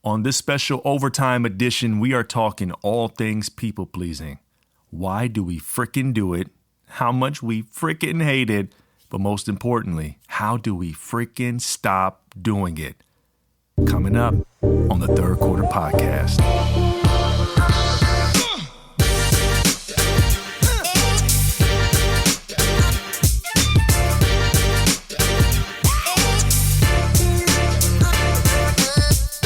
On this special overtime edition, we are talking all things people pleasing. Why do we frickin' do it? How much we frickin' hate it? But most importantly, how do we frickin' stop doing it? Coming up on the Third Quarter Podcast.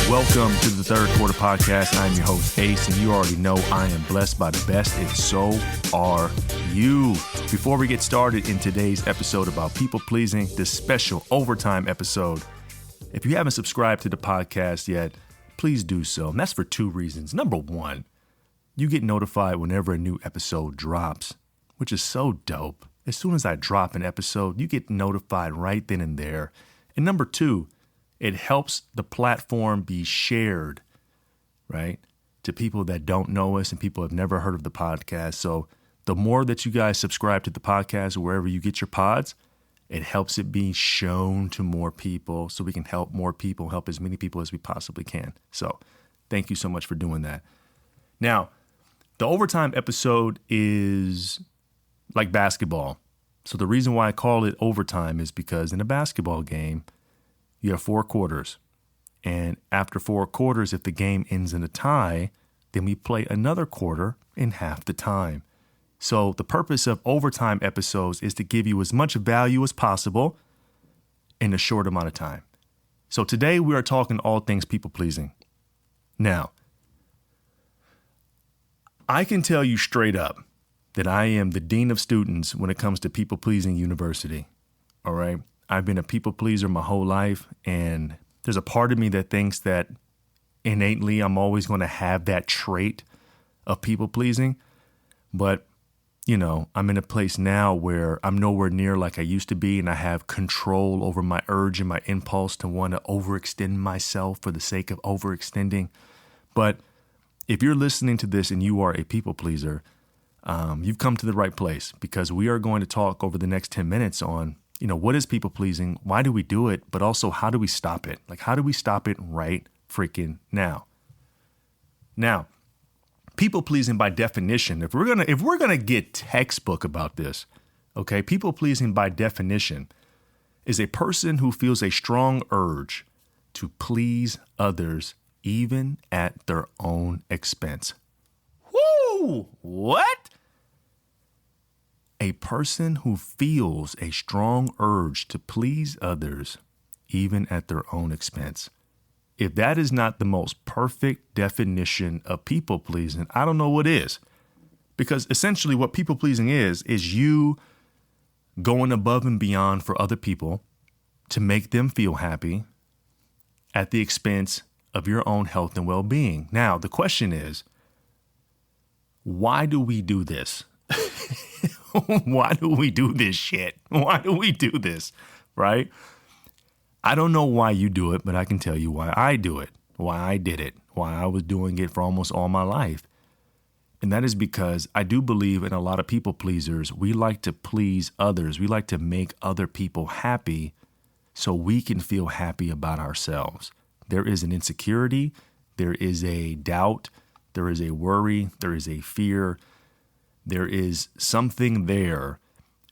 Welcome to the Third Quarter Podcast. I'm your host, Ace, and you already know I am blessed by the best, and so are you. Before we get started in today's episode about people pleasing, this special overtime episode, if you haven't subscribed to the podcast yet, please do so. And that's for two reasons. Number one, you get notified whenever a new episode drops, which is so dope. As soon as I drop an episode, you get notified right then and there. And number two, it helps the platform be shared, right, to people that don't know us and people have never heard of the podcast. So the more that you guys subscribe to the podcast, wherever you get your pods, it helps it be shown to more people so we can help more people, help as many people as we possibly can. So thank you so much for doing that. Now, the overtime episode is like basketball. So the reason why I call it overtime is because in a basketball game, you have 4 quarters. And after 4 quarters, if the game ends in a tie, then we play another quarter in half the time. So the purpose of overtime episodes is to give you as much value as possible in a short amount of time. So today we are talking all things people pleasing. Now, I can tell you straight up that I am the dean of students when it comes to people pleasing university. All right. I've been a people pleaser my whole life, and there's a part of me that thinks that innately I'm always going to have that trait of people pleasing. But, you know, I'm in a place now where I'm nowhere near like I used to be, and I have control over my urge and my impulse to want to overextend myself for the sake of overextending. But if you're listening to this and you are a people pleaser, you've come to the right place, because we are going to talk over the next 10 minutes on, you know, what is people pleasing? Why do we do it? But also, how do we stop it? Like, how do we stop it right freaking now? Now, people pleasing by definition, if we're gonna get textbook about this, okay, people pleasing by definition is a person who feels a strong urge to please others, even at their own expense. Woo! What? A person who feels a strong urge to please others, even at their own expense. If that is not the most perfect definition of people pleasing, I don't know what is. Because essentially what people pleasing is you going above and beyond for other people to make them feel happy at the expense of your own health and well-being. Now, the question is, why do we do this? Why do we do this shit? Why do we do this, right? I don't know why you do it, but I can tell you why I do it, why I did it, why I was doing it for almost all my life. And that is because I do believe in a lot of people pleasers. We like to please others. We like to make other people happy so we can feel happy about ourselves. There is an insecurity. There is a doubt. There is a worry. There is a fear. There is something there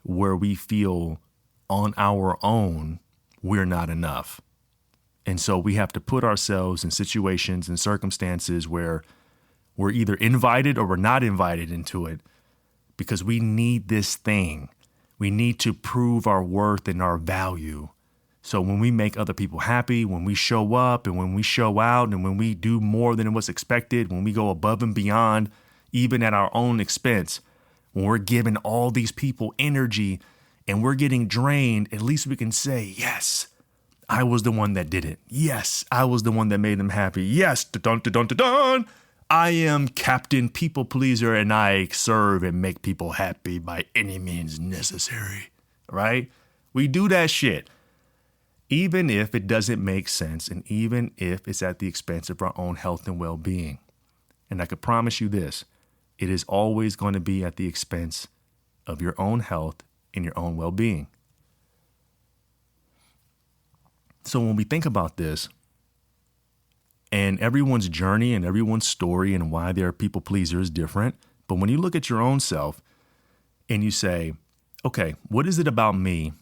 where we feel on our own we're not enough. And so we have to put ourselves in situations and circumstances where we're either invited or we're not invited into it, because we need this thing. We need to prove our worth and our value. So when we make other people happy, when we show up and when we show out and when we do more than what's expected, when we go above and beyond, even at our own expense, when we're giving all these people energy and we're getting drained, at least we can say, yes, I was the one that did it. Yes, I was the one that made them happy. Yes, dun-dun-dun-dun-dun. I am Captain People Pleaser, and I serve and make people happy by any means necessary, right? We do that shit, even if it doesn't make sense and even if it's at the expense of our own health and well-being. And I can promise you this, it is always going to be at the expense of your own health and your own well-being. So when we think about this, And everyone's journey and everyone's story and why they're a people pleaser is different. But when you look at your own self and you say, okay, what is it about me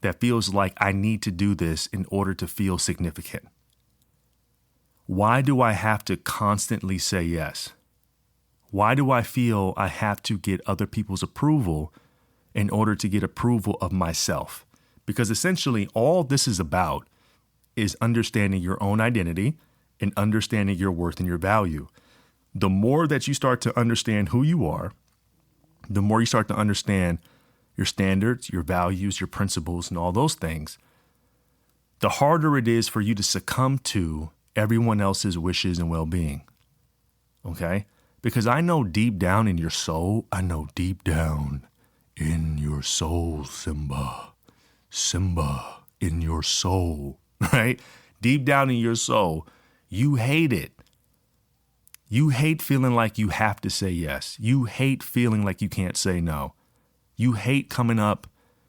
that feels like I need to do this in order to feel significant? Why do I have to constantly say yes? Why do I feel I have to get other people's approval in order to get approval of myself? Because essentially all this is about is understanding your own identity and understanding your worth and your value. The more that you start to understand who you are, the more you start to understand your standards, your values, your principles, and all those things, the harder it is for you to succumb to everyone else's wishes and well-being. Okay? Because I know deep down in your soul, Simba, in your soul, right? Deep down in your soul, you hate it. You hate feeling like you have to say yes. You hate feeling like you can't say no. You hate coming up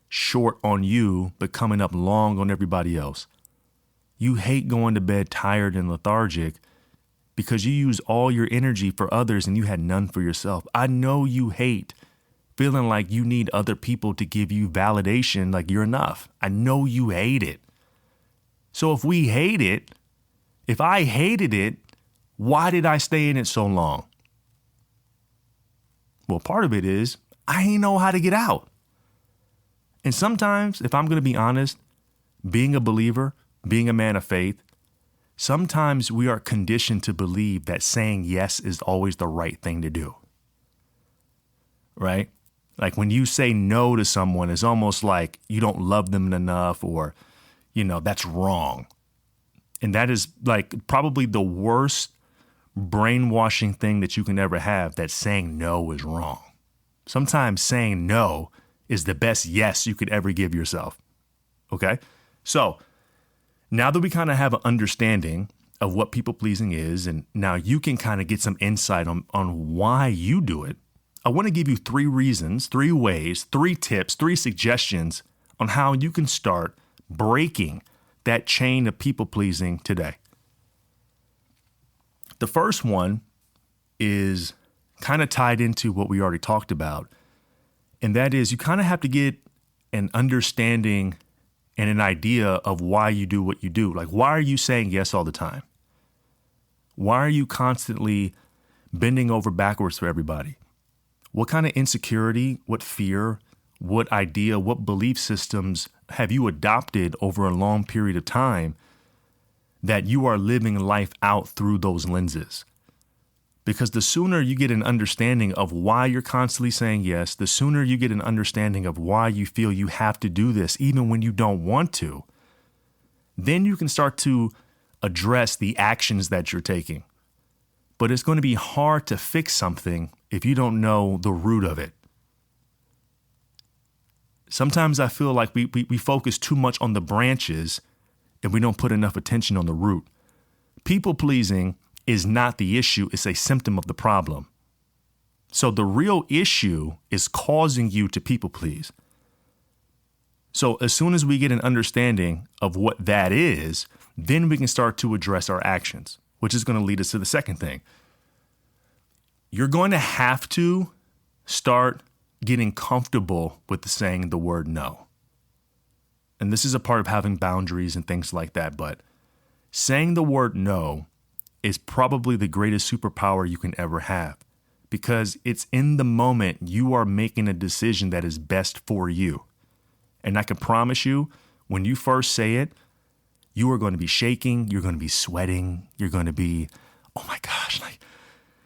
short on you, but coming up long on everybody else. You hate going to bed tired and lethargic because you use all your energy for others and you had none for yourself. I know you hate feeling like you need other people to give you validation like you're enough. I know you hate it. So if I hated it, why did I stay in it so long? Well, part of it is I ain't know how to get out. And sometimes, if I'm going to be honest, being a believer, being a man of faith, sometimes we are conditioned to believe that saying yes is always the right thing to do. Right? Like when you say no to someone, it's almost like you don't love them enough or, that's wrong. And that is like probably the worst brainwashing thing that you can ever have, that saying no is wrong. Sometimes saying no is the best yes you could ever give yourself. Okay? So now that we kind of have an understanding of what people pleasing is, and now you can kind of get some insight on why you do it, I want to give you 3 reasons, 3 ways, 3 tips, 3 suggestions on how you can start breaking that chain of people pleasing today. The first one is kind of tied into what we already talked about, and that is you kind of have to get an understanding and an idea of why you do what you do. Like, why are you saying yes all the time? Why are you constantly bending over backwards for everybody? What kind of insecurity, what fear, what idea, what belief systems have you adopted over a long period of time that you are living life out through those lenses? Because the sooner you get an understanding of why you're constantly saying yes, the sooner you get an understanding of why you feel you have to do this, even when you don't want to, then you can start to address the actions that you're taking. But it's going to be hard to fix something if you don't know the root of it. Sometimes I feel like we focus too much on the branches and we don't put enough attention on the root. People pleasing is not the issue, it's a symptom of the problem. So the real issue is causing you to people please. So as soon as we get an understanding of what that is, then we can start to address our actions, which is going to lead us to the second thing. You're going to have to start getting comfortable with saying the word no. And this is a part of having boundaries and things like that, but saying the word no is probably the greatest superpower you can ever have, because it's in the moment you are making a decision that is best for you. And I can promise you, when you first say it, you are going to be shaking, you're going to be sweating, you're going to be, oh my gosh, like,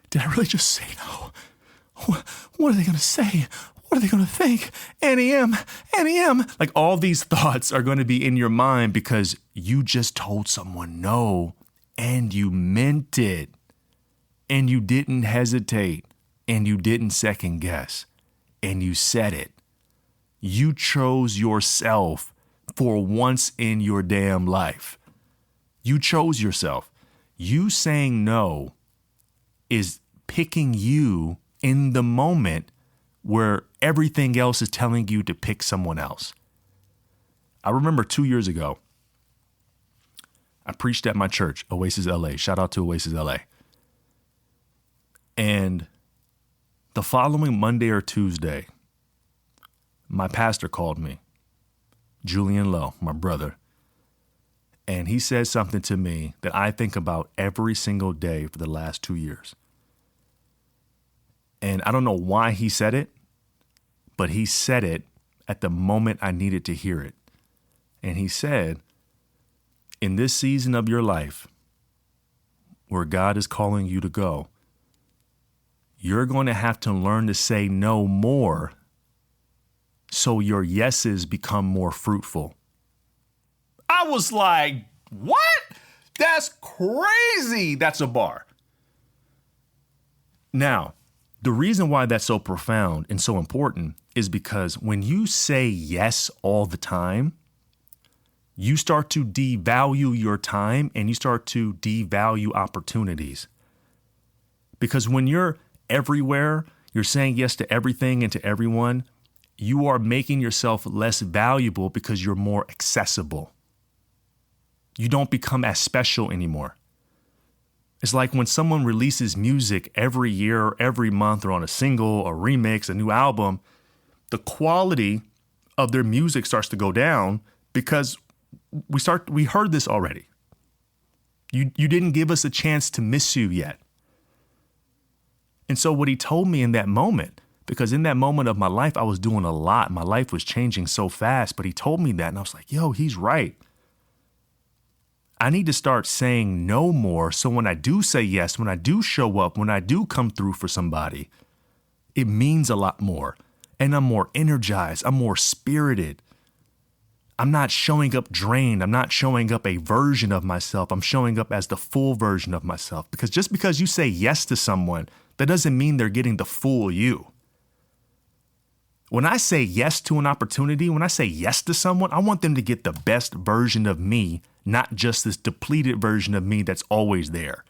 did I really just say no? What are they going to say? What are they going to think? Annie M. Like all these thoughts are going to be in your mind because you just told someone no and you meant it and you didn't hesitate and you didn't second guess and you said it. You chose yourself for once in your damn life. You chose yourself. You saying no is picking you in the moment where everything else is telling you to pick someone else. I remember 2 years ago, I preached at my church, Oasis LA. Shout out to Oasis LA. And the following Monday or Tuesday, my pastor called me, Julian Lowe, my brother, and he said something to me that I think about every single day for the last 2 years. And I don't know why he said it, but he said it at the moment I needed to hear it. And he said, in this season of your life where God is calling you to go, you're going to have to learn to say no more so your yeses become more fruitful. I was like, what? That's crazy. That's a bar. Now, the reason why that's so profound and so important is because when you say yes all the time, you start to devalue your time and you start to devalue opportunities. Because when you're everywhere, you're saying yes to everything and to everyone, you are making yourself less valuable because you're more accessible. You don't become as special anymore. It's like when someone releases music every year, every month, or on a single, a remix, a new album, the quality of their music starts to go down because we heard this already. You didn't give us a chance to miss you yet. And so what he told me in that moment, because in that moment of my life, I was doing a lot. My life was changing so fast, but he told me that and I was like, yo, he's right. I need to start saying no more. So when I do say yes, when I do show up, when I do come through for somebody, it means a lot more. And I'm more energized. I'm more spirited. I'm not showing up drained. I'm not showing up a version of myself. I'm showing up as the full version of myself. Because just because you say yes to someone, that doesn't mean they're getting the full you. When I say yes to an opportunity, when I say yes to someone, I want them to get the best version of me, not just this depleted version of me that's always there.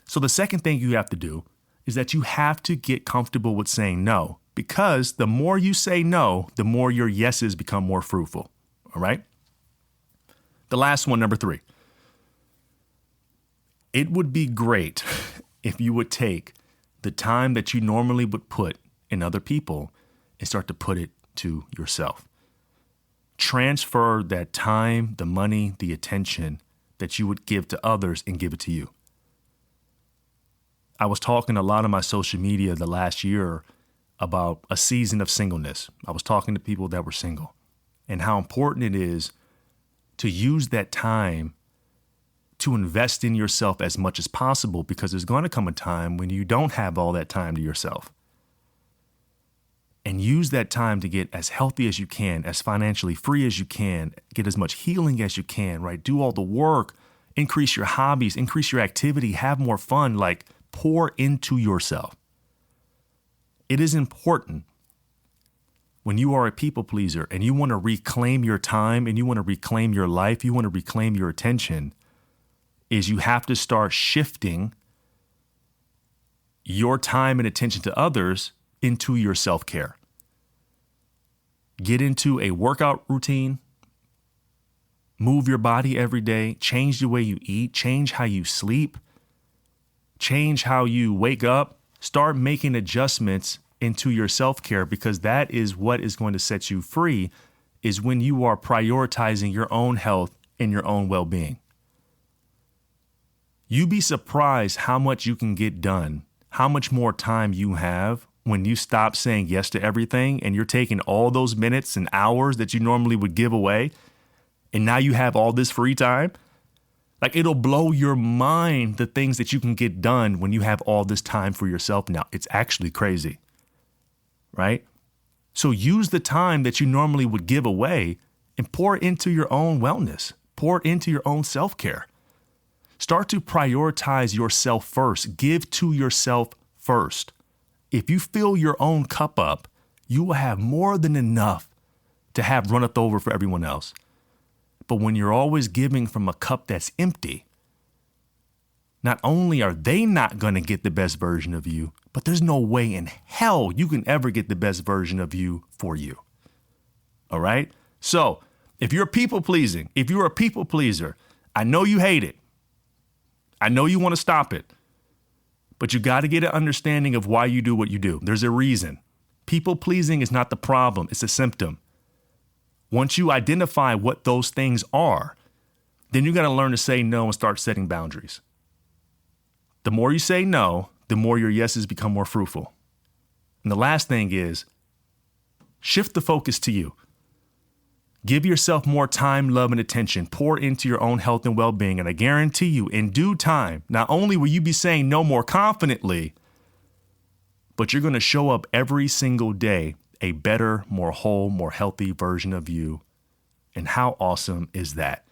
So the second thing you have to do is that you have to get comfortable with saying no, because the more you say no, the more your yeses become more fruitful. All right? The last one, number 3. It would be great if you would take the time that you normally would put in other people and start to put it to yourself. Transfer that time, the money, the attention that you would give to others and give it to you. I was talking a lot on my social media the last year about a season of singleness. I was talking to people that were single and how important it is to use that time to invest in yourself as much as possible, because there's going to come a time when you don't have all that time to yourself. And use that time to get as healthy as you can, as financially free as you can, get as much healing as you can, right? Do all the work, increase your hobbies, increase your activity, have more fun, like pour into yourself. It is important when you are a people pleaser and you want to reclaim your time and you want to reclaim your life, you want to reclaim your attention, is you have to start shifting your time and attention to others into your self-care. Get into a workout routine, move your body every day, change the way you eat, change how you sleep, change how you wake up, start making adjustments into your self-care, because that is what is going to set you free, is when you are prioritizing your own health and your own well-being. You'd be surprised how much you can get done, how much more time you have when you stop saying yes to everything and you're taking all those minutes and hours that you normally would give away, and now you have all this free time. Like, it'll blow your mind, the things that you can get done when you have all this time for yourself now. It's actually crazy, right? So use the time that you normally would give away and pour it into your own wellness, pour it into your own self-care. Start to prioritize yourself first. Give to yourself first. If you fill your own cup up, you will have more than enough to have runneth over for everyone else. But when you're always giving from a cup that's empty, not only are they not going to get the best version of you, but there's no way in hell you can ever get the best version of you for you. All right? So if you're a people pleaser, I know you hate it. I know you want to stop it. But you got to get an understanding of why you do what you do. There's a reason. People pleasing is not the problem. It's a symptom. Once you identify what those things are, then you got to learn to say no and start setting boundaries. The more you say no, the more your yeses become more fruitful. And the last thing is shift the focus to you. Give yourself more time, love, and attention. Pour into your own health and well-being. And I guarantee you, in due time, not only will you be saying no more confidently, but you're going to show up every single day a better, more whole, more healthy version of you. And how awesome is that?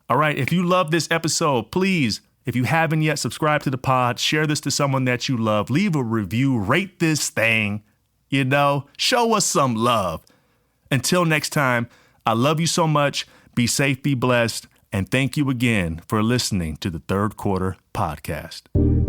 All right, if you love this episode, please, if you haven't yet, subscribe to the pod, share this to someone that you love, leave a review, rate this thing, show us some love. Until next time, I love you so much. Be safe, be blessed, and thank you again for listening to the Third Quarter Podcast.